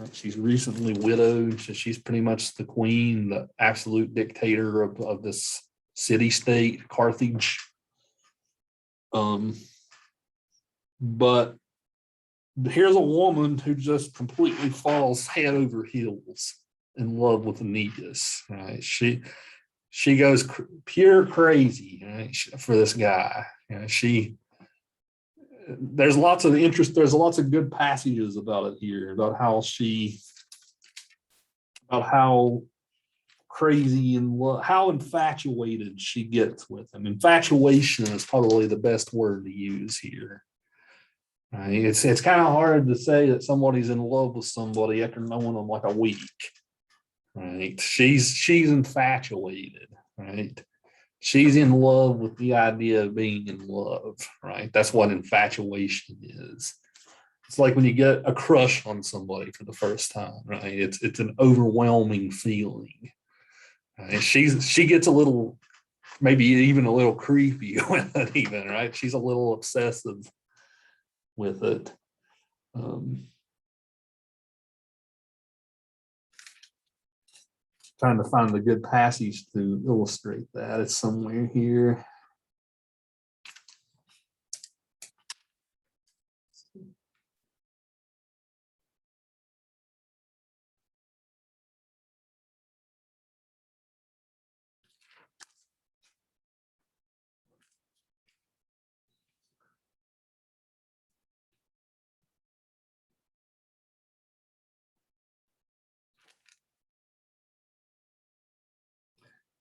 Right? She's recently widowed, so she's pretty much the queen, the absolute dictator of this city-state, Carthage. But here's a woman who just completely falls head over heels in love with Aeneas. Right? She goes pure crazy, right, for this guy. You know, there's lots of interest. There's lots of good passages about it here, about how crazy and how infatuated she gets with him. Infatuation is probably the best word to use here. Right? It's kind of hard to say that somebody's in love with somebody after knowing them like a week. Right? She's infatuated. Right? She's in love with the idea of being in love. Right? That's what infatuation is. It's like when you get a crush on somebody for the first time. Right? It's an overwhelming feeling. Right? She gets a little, maybe even a little creepy with it. Even right? She's a little obsessive with it. Trying to find the good passage to illustrate that. It's somewhere here.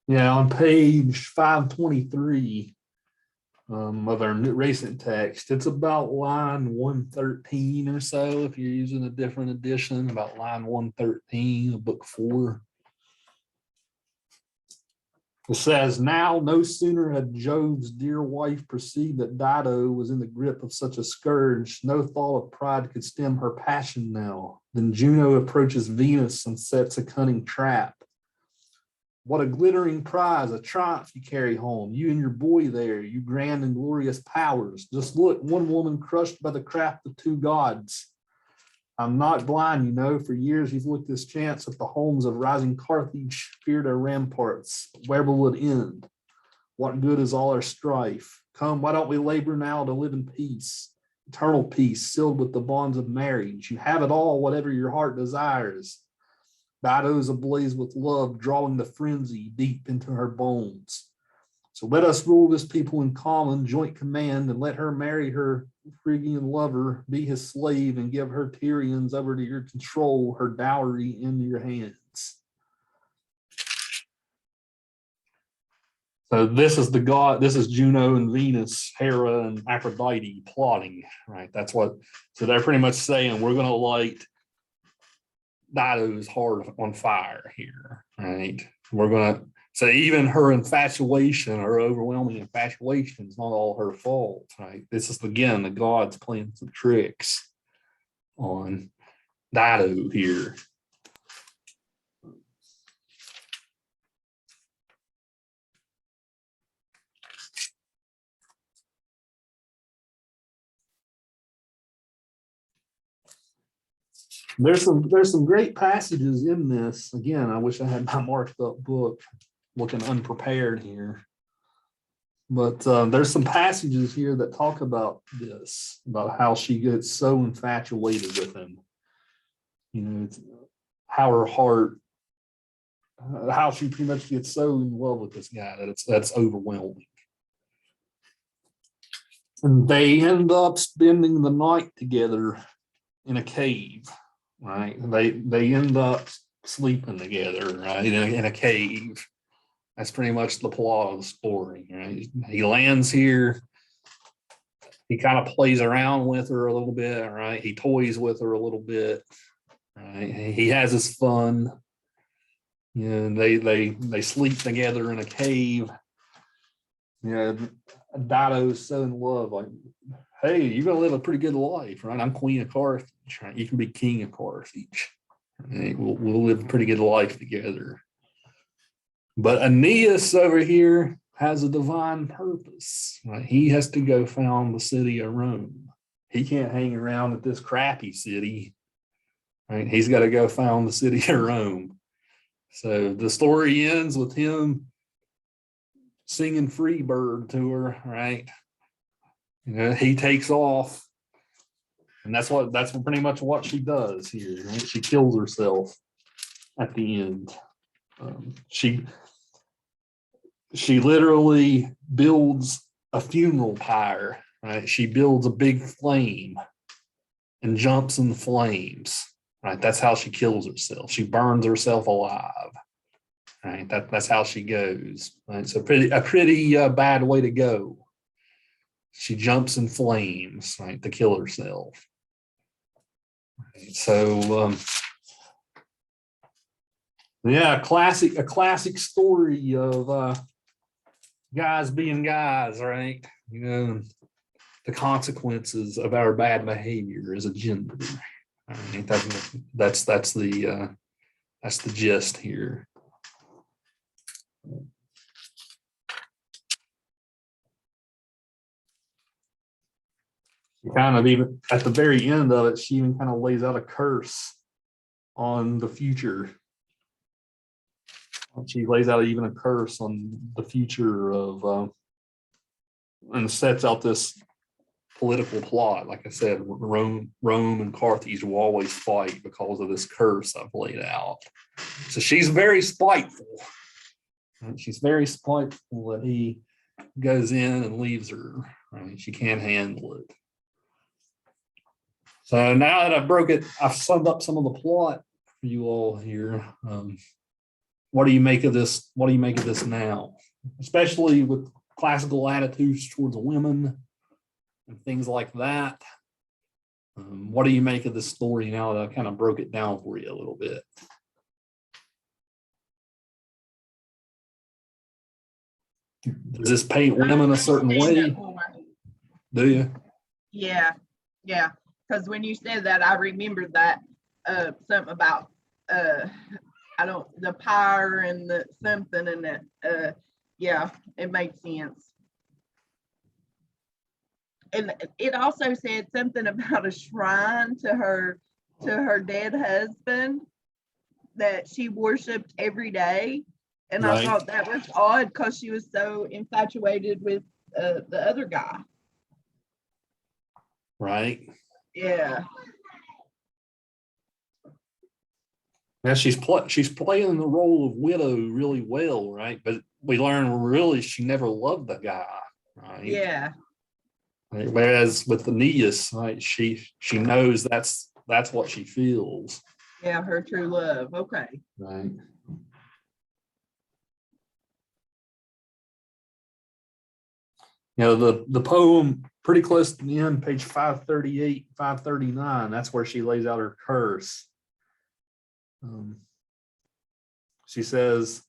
Yeah, on page 523 of our recent text, it's about line 113 or so. If you're using a different edition, about line 113 of book 4. It says, now no sooner had Jove's dear wife perceived that Dido was in the grip of such a scourge, no thought of pride could stem her passion now. Then Juno approaches Venus and sets a cunning trap. What a glittering prize, a triumph you carry home, you and your boy there, you grand and glorious powers. Just look, one woman crushed by the craft of two gods. I'm not blind, you know, for years you've looked this chance at the homes of rising Carthage, feared our ramparts. Where will it end? What good is all our strife? Come, why don't we labor now to live in peace, eternal peace, sealed with the bonds of marriage. You have it all, whatever your heart desires. Dido's ablaze with love, drawing the frenzy deep into her bones. So let us rule this people in common, joint command, and let her marry her Phrygian lover, be his slave, and give her Tyrians over to your control, her dowry into your hands. So this is the god, this is Juno and Venus, Hera and Aphrodite plotting, right? That's what, so they're pretty much saying, we're going to light Dido's heart on fire here, right? We're going to, so even her infatuation, her overwhelming infatuation is not all her fault, right? This is, again, the gods playing some tricks on Dido here. There's some great passages in this. Again, I wish I had my marked up book, looking unprepared here. But there's some passages here that talk about this, about how she gets so infatuated with him. You know, it's how her heart, how she pretty much gets so in love with this guy that that's overwhelming. And they end up spending the night together in a cave. Right, they end up sleeping together, right, in a cave. That's pretty much the plot of the story. Right, he lands here. He kind of plays around with her a little bit. Right, he toys with her a little bit. Right, he has his fun. And they sleep together in a cave. Yeah, Dido's so in love, like, hey, you're gonna live a pretty good life, right? I'm queen of Carthage, right? You can be king of Carthage. Right? We'll live a pretty good life together. But Aeneas over here has a divine purpose, right? He has to go found the city of Rome. He can't hang around at this crappy city, right? He's got to go found the city of Rome. So the story ends with him singing Free Bird to her, right? He takes off, and that's pretty much what she does here. Right? She kills herself at the end. She literally builds a funeral pyre, right? She builds a big flame and jumps in the flames, right? That's how she kills herself. She burns herself alive, right? That's how she goes. Right? It's a pretty bad way to go. She jumps in flames, right, to kill herself. Right? So, yeah, a classic story of guys being guys, right? The consequences of our bad behavior as a gender. Right? That's the gist here. She kind of, even at the very end of it, she even kind of lays out a curse on the future. She lays out even a curse on the future of, and sets out this political plot. Like I said, Rome and Carthage will always fight because of this curse I've laid out. So she's very spiteful. She's very spiteful that he goes in and leaves her. Right? She can't handle it. So now that I've summed up some of the plot for you all here. What do you make of this? What do you make of this now? Especially with classical attitudes towards women and things like that. What do you make of this story now that I kind of broke it down for you a little bit? Does this paint women a certain way? Do you? Yeah. Because when you said that, I remembered that something about the pyre and the something, and that yeah, it makes sense. And it also said something about a shrine to her dead husband that she worshipped every day. And right. I thought that was odd because she was so infatuated with the other guy. Right. Yeah. Now she's playing the role of widow really well, right? But we learn really she never loved the guy, right? Yeah. Right? Whereas with Aeneas, right, she knows that's what she feels. Yeah, her true love. Okay. Right. The poem pretty close to the end, page 538, 539, that's where she lays out her curse. She says,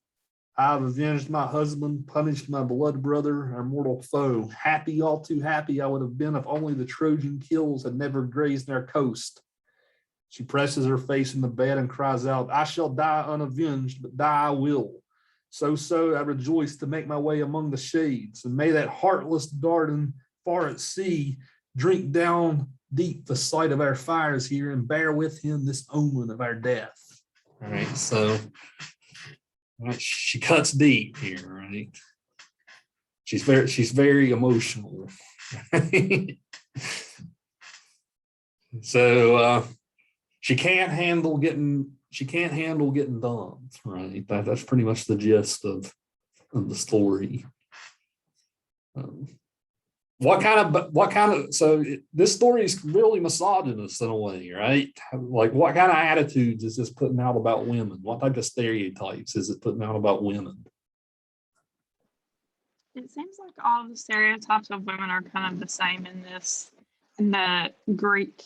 I've avenged my husband, punished my blood brother, our mortal foe. Happy, all too happy I would have been if only the Trojan kills had never grazed our coast. She presses her face in the bed and cries out, I shall die unavenged, but die I will. So I rejoice to make my way among the shades, and may that heartless Dardan far at sea drink down deep the sight of our fires here and bear with him this omen of our death. All right, so she cuts deep here, right? She's very emotional. So she can't handle getting dumped, right? That's pretty much the gist of the story. So this story is really misogynist in a way, right? Like, what kind of attitudes is this putting out about women? What type of stereotypes is it putting out about women? It seems like all the stereotypes of women are kind of the same in the Greek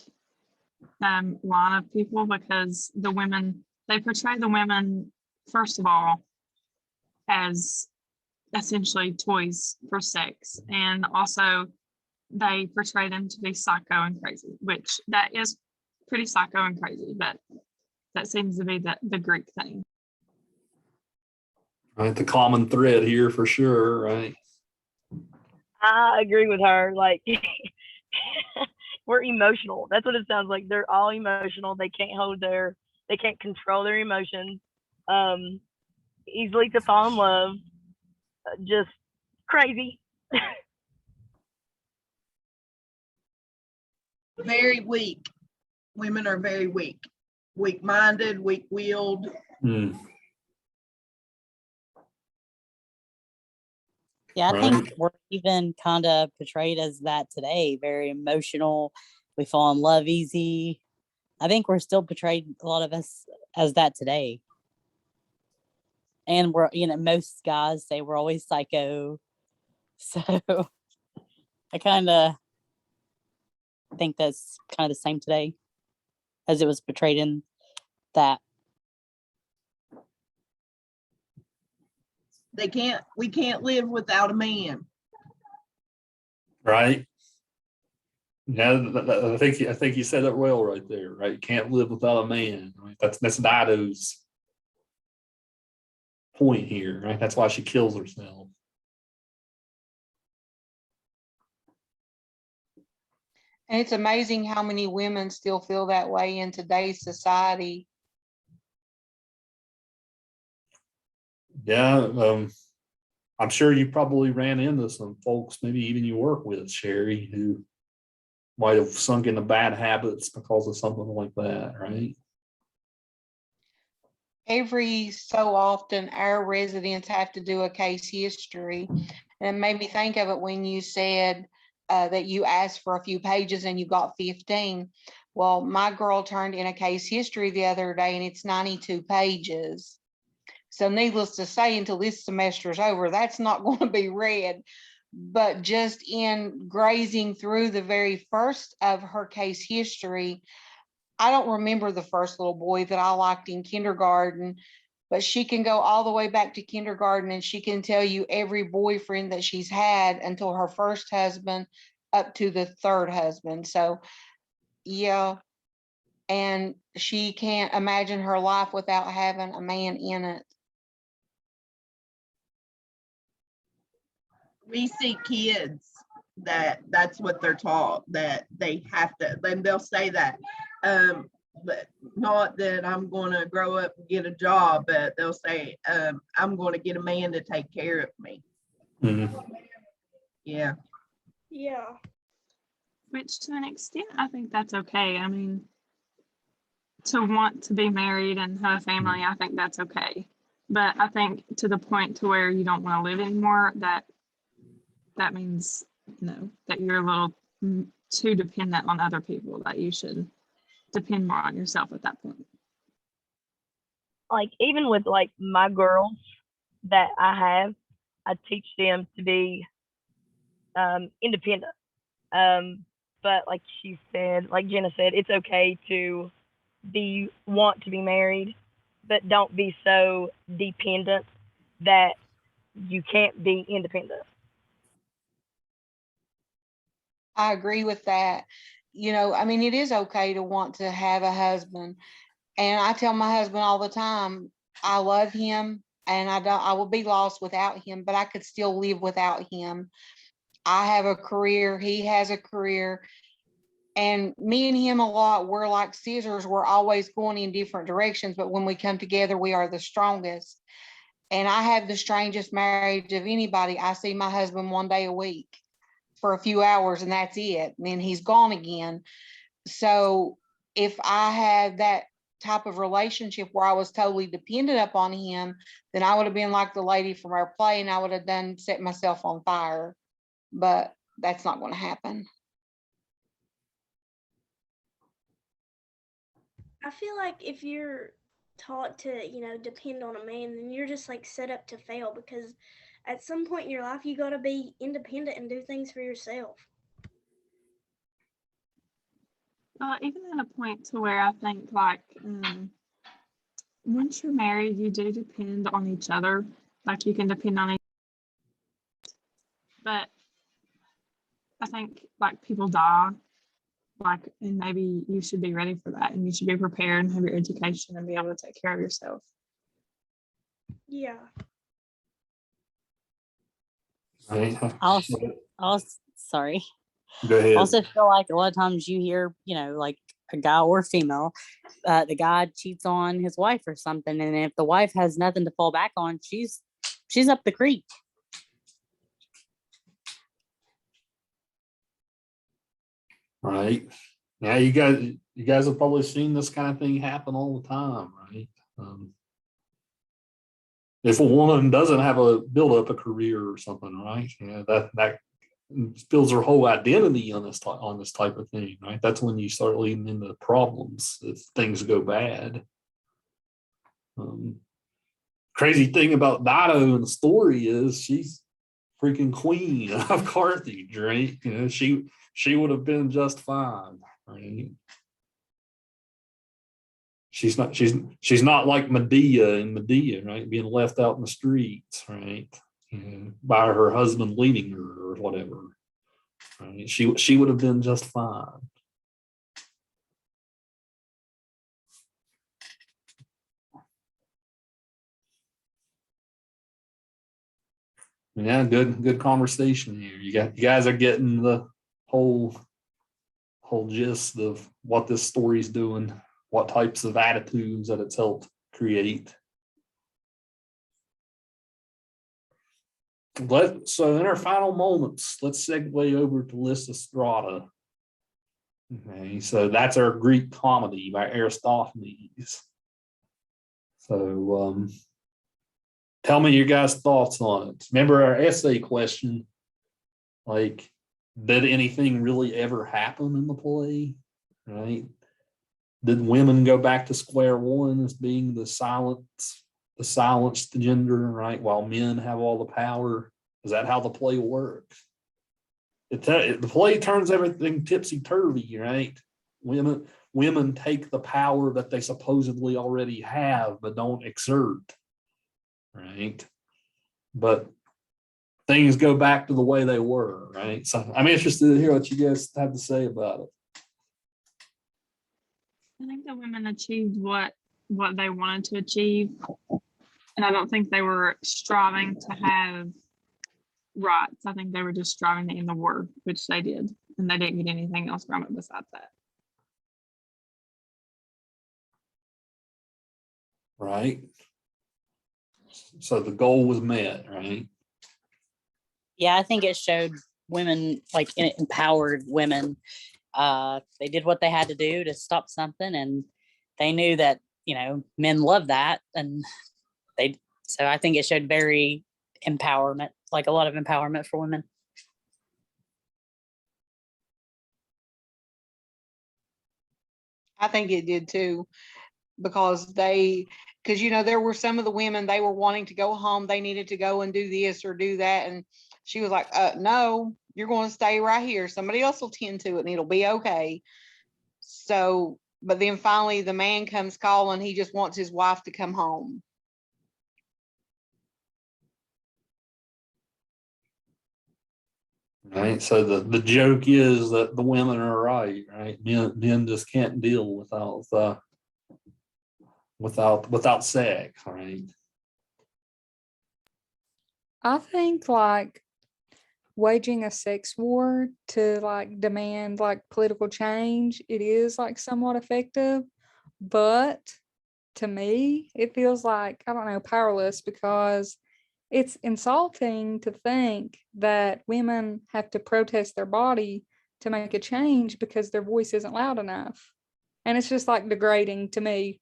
line of people, because they portray the women, first of all, as essentially toys for sex, and also they portray them to be psycho and crazy, which that is pretty psycho and crazy, but that seems to be the Greek thing. Right, the common thread here for sure, right? I agree with her. Like, we're emotional. That's what it sounds like. They're all emotional. They can't control their emotions. Easily to fall in love. Just crazy. Very weak. Women are very weak. Weak-minded, weak-willed. Yeah, I think we're even kind of portrayed as that today. Very emotional. We fall in love easy. I think we're still portrayed, a lot of us, as that today. And we're, most guys say we're always psycho. So I kind of think that's kind of the same today as it was portrayed in that. We can't live without a man. Right. Yeah, I think you said it well right there, right? You can't live without a man. Right? That's Dido's point here, right? That's why she kills herself. And it's amazing how many women still feel that way in today's society. Yeah, I'm sure you probably ran into some folks, maybe even you work with, Sherry, who might have sunk into bad habits because of something like that, right? Every so often, our residents have to do a case history. And it made me think of it when you said that you asked for a few pages and you got 15. Well, my girl turned in a case history the other day and it's 92 pages. So needless to say, until this semester is over, that's not going to be read. But just in grazing through the very first of her case history, I don't remember the first little boy that I liked in kindergarten, but she can go all the way back to kindergarten and she can tell you every boyfriend that she's had until her first husband up to the third husband. So yeah, and she can't imagine her life without having a man in it. We see kids that's what they're taught, that they have to, and they'll say that, but not that I'm going to grow up and get a job, but they'll say, I'm going to get a man to take care of me. Mm-hmm. Yeah. Yeah. Which to an extent, I think that's okay. I mean, to want to be married and have a family, I think that's okay. But I think to the point to where you don't want to live anymore, that means, that you're a little too dependent on other people, that you should depend more on yourself at that point. Like, even with like my girls that I teach them to be independent. But like she said, like Jenna said, it's okay to want to be married, but don't be so dependent that you can't be independent. I agree with that. I mean, it is okay to want to have a husband. And I tell my husband all the time, I love him and I will be lost without him, but I could still live without him. I have a career, he has a career, and me and him we're like scissors. We're always going in different directions, but when we come together, we are the strongest. And I have the strangest marriage of anybody. I see my husband one day a week for a few hours and that's it. And then he's gone again. So if I had that type of relationship where I was totally dependent upon him, then I would have been like the lady from our play and I would have set myself on fire. But that's not going to happen. I feel like if you're taught to, depend on a man, then you're just like set up to fail, because at some point in your life, you got to be independent and do things for yourself. Even at a point to where I think like once you're married, you do depend on each other. Like you can depend on each other. But I think like people die, and maybe you should be ready for that, and you should be prepared and have your education and be able to take care of yourself. Yeah. Sorry. Go ahead. Also feel like a lot of times you hear, like a guy or female, the guy cheats on his wife or something, and if the wife has nothing to fall back on, she's up the creek. Right. Yeah, you guys have probably seen this kind of thing happen all the time, right? If a woman doesn't have build up a career or something, right? That builds her whole identity on this type of thing, right? That's when you start leading into problems if things go bad. Crazy thing about Dido in the story is she's freaking queen of Carthage, right? She would have been just fine, right? She's not like Medea in Medea, right? Being left out in the streets, right? By her husband leaving her or whatever. Right? She would have been just fine. Yeah, good conversation here. You guys are getting the whole gist of what this story's doing, what types of attitudes that it's helped create. So in our final moments, let's segue over to Lysistrata. Okay, so that's our Greek comedy by Aristophanes. So tell me your guys' thoughts on it. Remember our essay question, like, did anything really ever happen in the play? Right? Did women go back to square one as being the silenced gender, right? While men have all the power. Is that how the play works? The play turns everything tipsy-turvy, right? Women take the power that they supposedly already have, but don't exert, right? But things go back to the way they were, right? So I'm interested to hear what you guys have to say about it. I think the women achieved what they wanted to achieve, and I don't think they were striving to have rights. I think they were just striving to end the war, which they did, and they didn't get anything else from it besides that. Right. So the goal was met, right? Yeah, I think it showed women, like it empowered women. They did what they had to do to stop something, and they knew that men love that, and so I think it showed very empowerment, like a lot of empowerment for women. I think it did too, because there were some of the women, they were wanting to go home. They needed to go and do this or do that. And she was like, no, you're going to stay right here. Somebody else will tend to it and it'll be okay. So, but then finally the man comes calling. He just wants his wife to come home. Right. So the joke is that the women are right, right? Men just can't deal without sex, right? I think like waging a sex war to like demand like political change, it is like somewhat effective, but to me it feels like, I don't know, powerless, because it's insulting to think that women have to protest their body to make a change because their voice isn't loud enough. And it's just like degrading to me.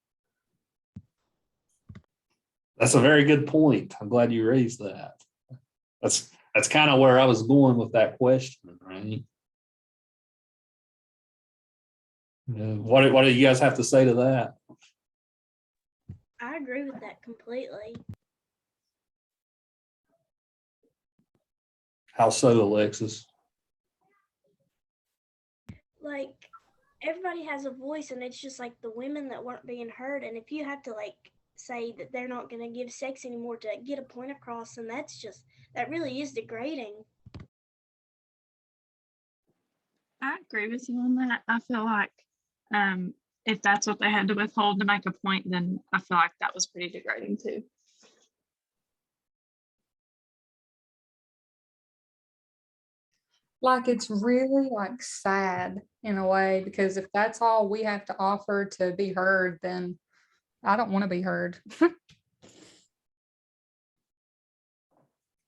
That's a very good point. I'm glad you raised that. That's kind of where I was going with that question, right? What do you guys have to say to that? I agree with that completely. How so, Alexis? Like, everybody has a voice, and it's just like the women that weren't being heard. And if you have to like say that they're not going to give sex anymore to get a point across, and that really is degrading. I agree with you on that. I feel like if that's what they had to withhold to make a point, then I feel like that was pretty degrading too. Like it's really like sad in a way, because if that's all we have to offer to be heard, then I don't want to be heard.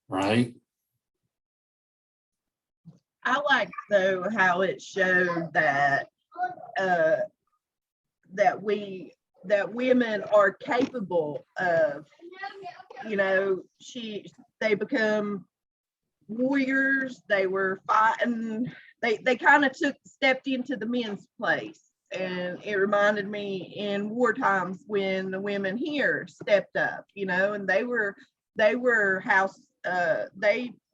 Right. I like though how it showed that uh that women are capable of, they become warriors. They were fighting. They kind of stepped into the men's place, and it reminded me in war times when the women here stepped up, and they were they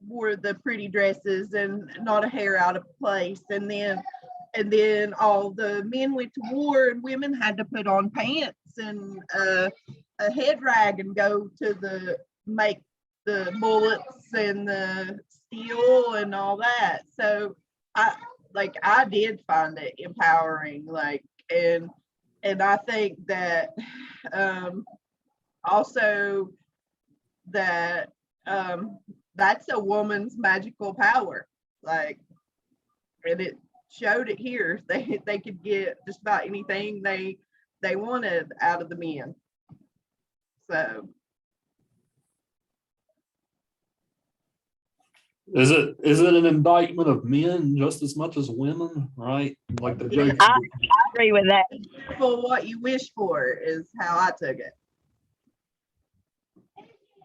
wore the pretty dresses and not a hair out of place, and then all the men went to war, and women had to put on pants and a head rag and go to make the bullets and the steel and all that. So I did find it empowering, and I think that also that that's a woman's magical power, and it showed it here. They could get just about anything they wanted out of the men. So Is it an indictment of men just as much as women, right? Like the Yeah. joke. I agree with that. for what you wish for is how I took it.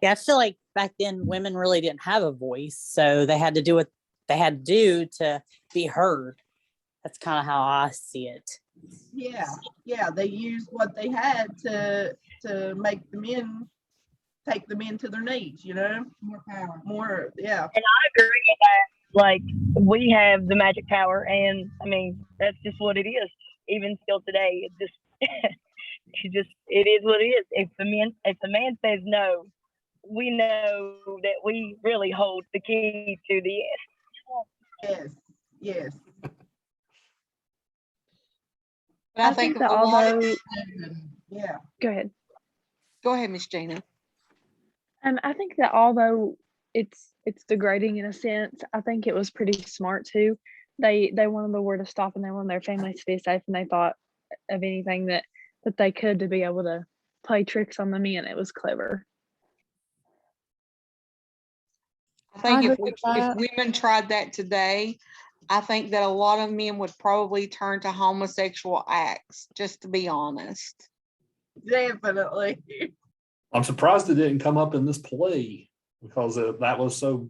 Yeah, I feel like back then women really didn't have a voice, so they had to do what they had to do to be heard. That's kind of how I see it. Yeah, they used what they had to make the men take the men to their knees, more power, more. Yeah, And I agree with that. Like, we have the magic power, and I mean, that's just what it is. Even still today, it is what it is. If the man says no, we know that we really hold the key to the yes. yes. But I I think think that a lot of, Yeah. Go ahead. go ahead, Miss Gina. I think that although it's degrading in a sense, I think it was pretty smart too. They wanted the war to stop, and they wanted their families to be safe, and they thought of anything that they could to be able to play tricks on the men. It was clever. I think I if agree with if that. women tried that today, I think that a lot of men would probably turn to homosexual acts, just to be honest. Definitely. I'm surprised it didn't come up in this play because that was so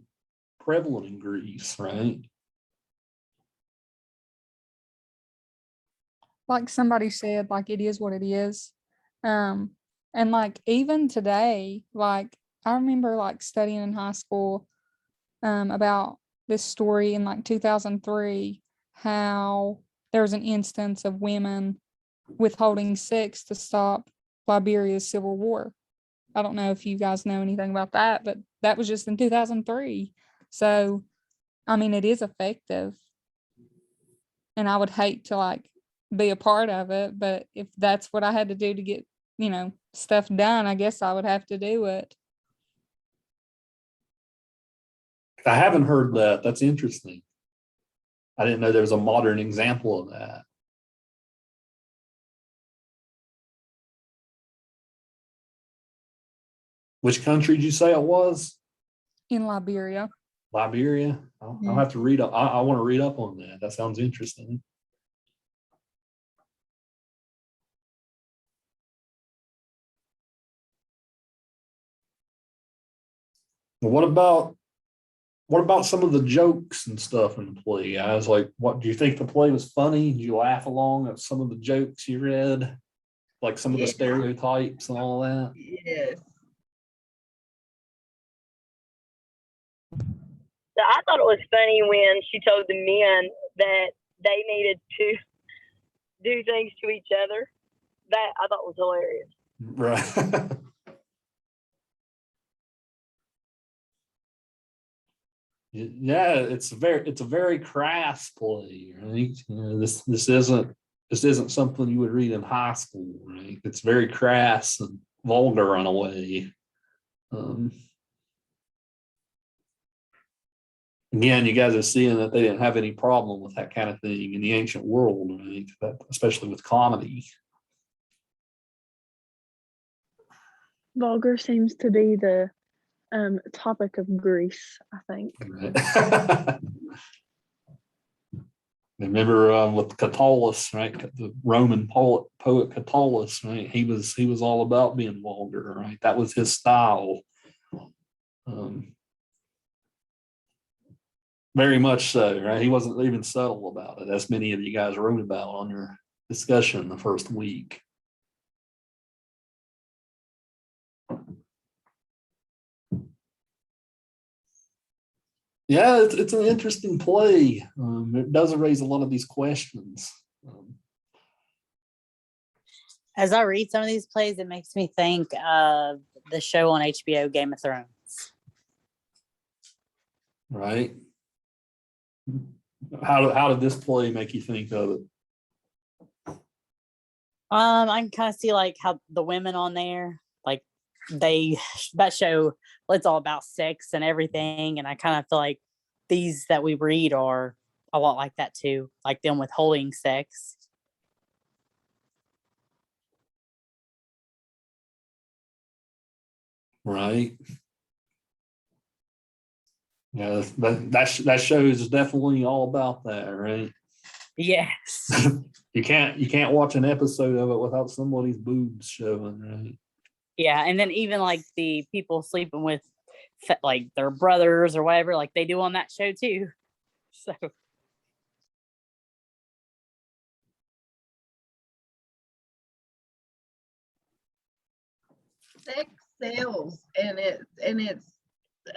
prevalent in Greece, right? Like somebody said, like it is what it is. And like even today, like I remember like studying in high school about this story in like 2003, how there was an instance of women withholding sex to stop Liberia's civil war. I don't know if you guys know anything about that, but that was just in 2003. So, I mean, it is effective. And I would hate to like be a part of it, but if that's what I had to do to get, stuff done, I guess I would have to do it. I haven't heard that. That's interesting. I didn't know there was a modern example of that. Which country did you say it was? In Liberia. Liberia. I'll have to read up. I want to read up on that. That sounds interesting. Well, what about some of the jokes and stuff in the play? I was like, what do you think the play was funny? Did you laugh along at some of the jokes you read? Like some of the stereotypes and all that? Yes. So I thought it was funny when she told the men that they needed to do things to each other. That I thought was hilarious. Right. Yeah, it's a very crass play, right? This isn't something you would read in high school, right? It's very crass and vulgar in a way. Again, you guys are seeing that they didn't have any problem with that kind of thing in the ancient world, right? Especially with comedy. Vulgar seems to be the topic of Greece, I think. Right? Remember with Catullus, right? The Roman poet Catullus, right? He was all about being vulgar, right? That was his style. Very much so, right? He wasn't even subtle about it, as many of you guys wrote about on your discussion the first week. Yeah, it's an interesting play. It does raise a lot of these questions. As I read some of these plays, it makes me think of the show on HBO, Game of Thrones. Right? How did this play make you think of it? I can kind of see like how the women on there, like that show, well, it's all about sex and everything, and I kind of feel like these that we read are a lot like that too, like them withholding sex. Right. Yeah, that show is definitely all about that, right? Yes. You can't watch an episode of it without somebody's boobs showing, right? Yeah, and then even like the people sleeping with like their brothers or whatever, like they do on that show too. So Sex sells, and it's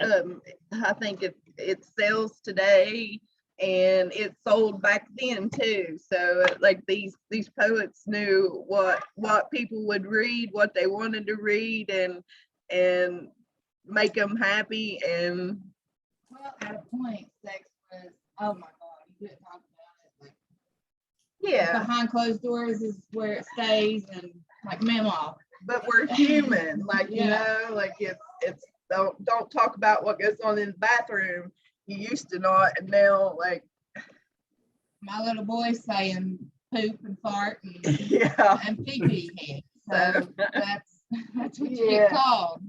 I think it sells today, and it sold back then too. So like these poets knew what people would read, what they wanted to read, and make them happy. And well, at a point, sex was, oh my God, you couldn't talk about it. Like, yeah, behind closed doors is where it stays, and like memo. But we're human, like you know, like it's don't talk about what goes on in the bathroom. You used to not, and now like my little boy's saying poop and fart and yeah, and pee pee head. So that's what you Yeah. get called.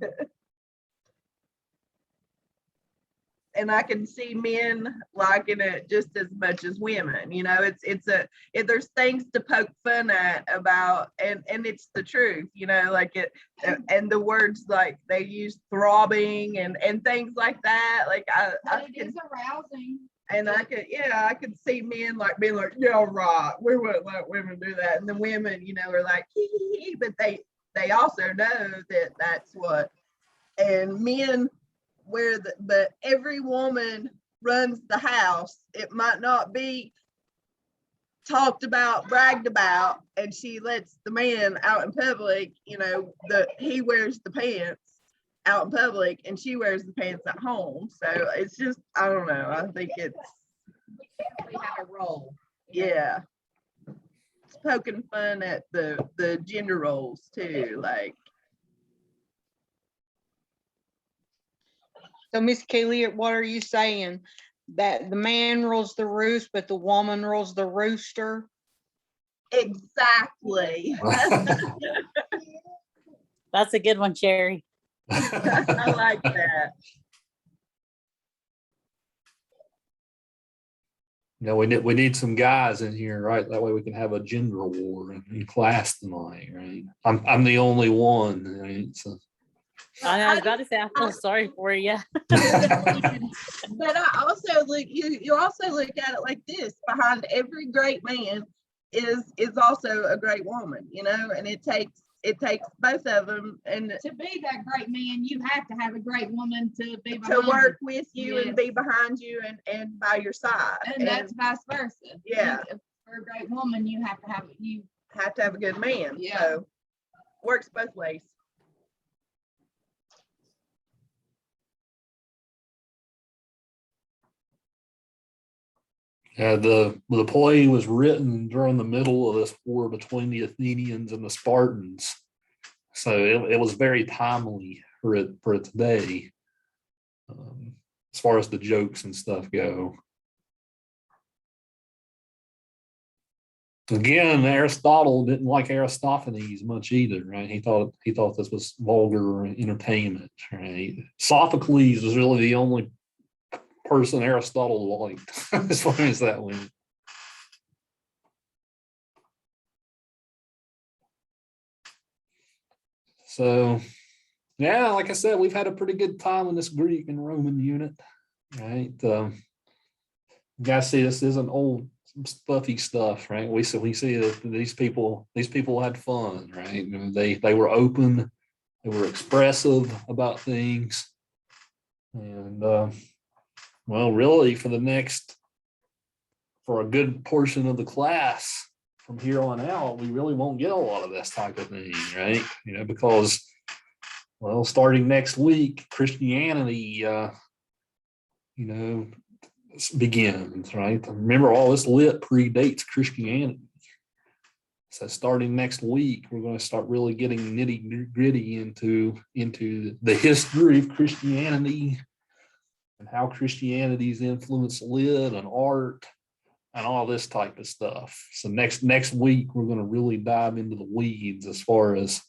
And I can see men liking it just as much as women. You know, there's things to poke fun at about, and it's the truth. You know, like it, and the words like they use throbbing and things like that. Like But it is arousing. and I could see men like being like, yeah, right, we wouldn't let women do that, and the women, you know, are like, hee, but they also know that that's what, and men. But every woman runs the house. It might not be talked about, bragged about, and she lets the man out in public, you know, he wears the pants out in public and she wears the pants at home. So it's just, I don't know. I think we have a role. Yeah. It's poking fun at the gender roles too, like. So, Miss Kaylee, what are you saying? That the man rules the roost, but the woman rules the rooster? Exactly. that's a good one, Sherry. I like that. You know, we need some guys in here, right? That way we can have a gender war in class tonight, right? I'm the only one, right? So. I was about to say, I feel sorry for you. But I also you also look at it like this: behind every great man is also a great woman, you know, and it takes both of them, and to be that great man, you have to have a great woman to be behind to work you. with you Yes. and be behind you and by your side, and that's vice versa. Yeah, for a great woman, you have to have a good man. Yeah. So works both ways. Yeah, the play was written during the middle of this war between the Athenians and the Spartans, so it was very timely for today. as far as the jokes and stuff go. Again, Aristotle didn't like Aristophanes much either, right? He thought this was vulgar entertainment, right? Sophocles was really the only person Aristotle liked as far as that went. So, yeah, like I said, we've had a pretty good time in this Greek and Roman unit, right? You guys see, this isn't old stuffy stuff, right? We see that these people had fun, right? They were open, they were expressive about things, and well, really for a good portion of the class from here on out, we really won't get a lot of this type of thing, right? Because, well, starting next week, Christianity, begins, right? Remember, all this lit predates Christianity. So starting next week, we're going to start really getting nitty gritty into the history of Christianity and how Christianity's influenced lit and art and all this type of stuff. So next week, we're going to really dive into the weeds as far as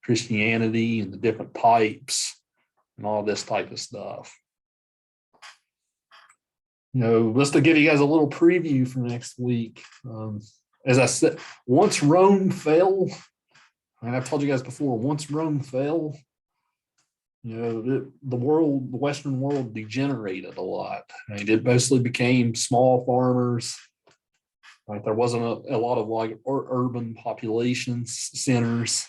Christianity and the different types and all this type of stuff. Just to give you guys a little preview for next week. As I said, once Rome fell, and I've told you guys before, once Rome fell, the Western world degenerated a lot. Right? It mostly became small farmers. Right? There wasn't a lot of like urban population centers.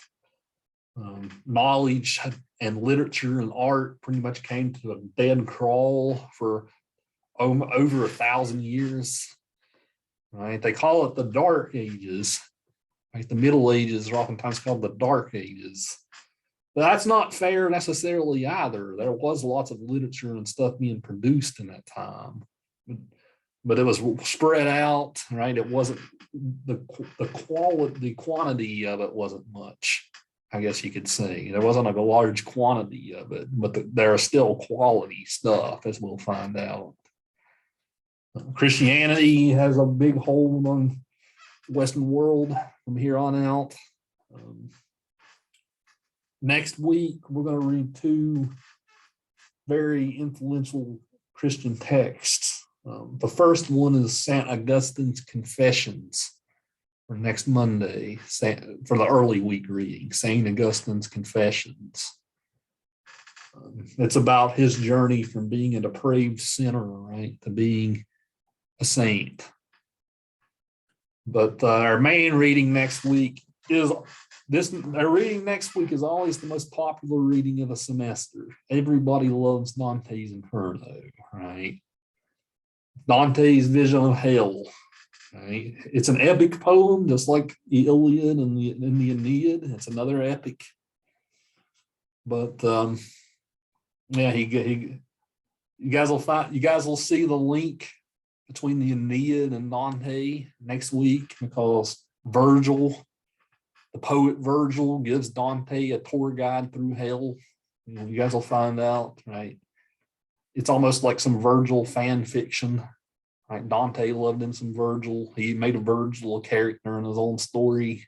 Knowledge and literature and art pretty much came to a dead crawl for over 1,000 years. Right? They call it the Dark Ages. Right? The Middle Ages are oftentimes called the Dark Ages. But that's not fair necessarily either. There was lots of literature and stuff being produced in that time, but it was spread out, right? It wasn't the quantity of it wasn't much, I guess you could say. There wasn't a large quantity of it, but there are still quality stuff, as we'll find out. Christianity has a big hold on the Western world from here on out. Next week, we're going to read two very influential Christian texts. The first one is St. Augustine's Confessions for next Monday, for the early week reading, St. Augustine's Confessions. It's about his journey from being a depraved sinner, right, to being a saint. But our main reading next week is our reading next week is always the most popular reading of the semester. Everybody loves Dante's Inferno, right? Dante's vision of hell, right? It's an epic poem, just like the Iliad and the Aeneid. It's another epic. But yeah, you guys will see the link between the Aeneid and Dante next week, because Virgil, the poet Virgil, gives Dante a tour guide through hell. You guys will find out, right? It's almost like some Virgil fan fiction. Right? Dante loved him some Virgil. He made a Virgil a character in his own story.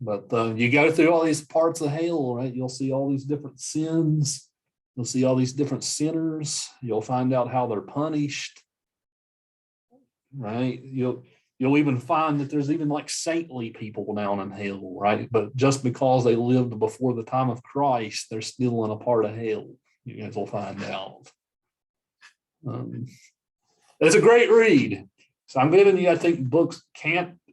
But you go through all these parts of hell, right? You'll see all these different sins. You'll see all these different sinners. You'll find out how they're punished, right? You'll even find that there's even like saintly people down in hell, right? But just because they lived before the time of Christ, they're still in a part of hell. You guys will find out. It's a great read. So I'm giving you, I think, books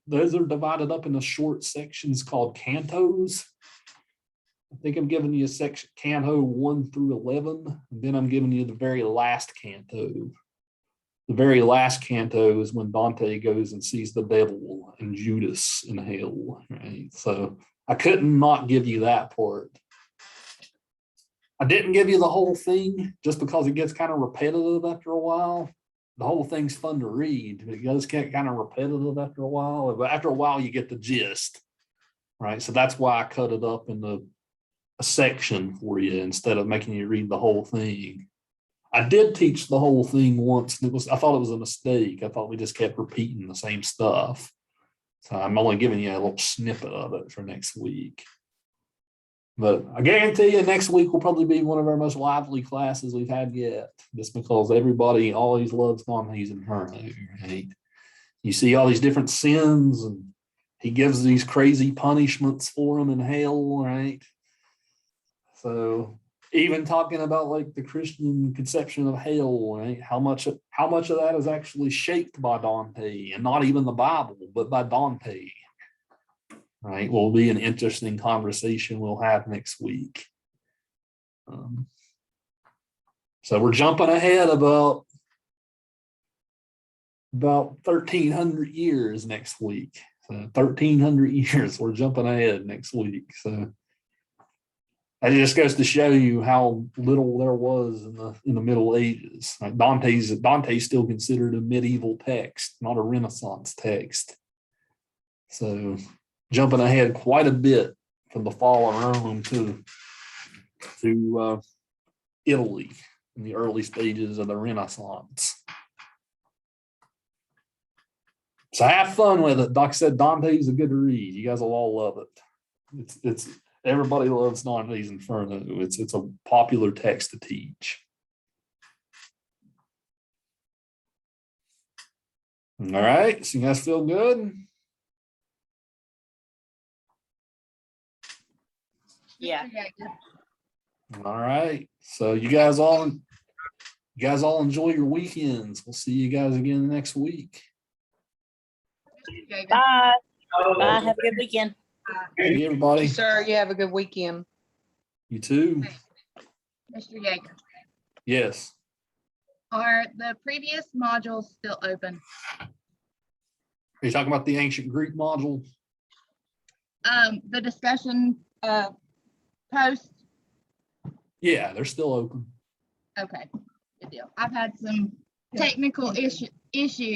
those are divided up into short sections called cantos. I think I'm giving you a section, canto 1 through 11, and then I'm giving you the very last canto. The very last canto is when Dante goes and sees the devil and Judas in hell, right? So I couldn't not give you that part. I didn't give you the whole thing just because it gets kind of repetitive after a while. The whole thing's fun to read, but it does get kind of repetitive after a while. But after a while, you get the gist, right? So that's why I cut it up in a section for you instead of making you read the whole thing. I did teach the whole thing once, and I thought it was a mistake. I thought we just kept repeating the same stuff. So I'm only giving you a little snippet of it for next week. But I guarantee you next week will probably be one of our most lively classes we've had yet, just because everybody always loves Dante's Inferno, right? You see all these different sins, and he gives these crazy punishments for them in hell, right? So even talking about like the Christian conception of hell, right? How much of that is actually shaped by Dante, and not even the Bible, but by Dante, right? Will be an interesting conversation we'll have next week. So we're jumping ahead about 1,300 years next week. So 1,300 years, we're jumping ahead next week. So that just goes to show you how little there was in the Middle Ages. Like Dante's still considered a medieval text, not a Renaissance text. So jumping ahead quite a bit from the fall of Rome to Italy in the early stages of the Renaissance. So have fun with it. Doc said Dante's a good read. You guys will all love it. It's everybody loves Dante's Inferno. It's a popular text to teach. All right, so you guys feel good? Yeah. All right. So you guys all enjoy your weekends. We'll see you guys again next week. Bye. Bye. Have a good weekend. See you, everybody. Sir, you have a good weekend. You too. Mr. Yeager, Yes. are the previous modules still open? Are you talking about the ancient Greek module? The discussion post. Yeah, they're still open. Okay, good deal. I've had some technical issues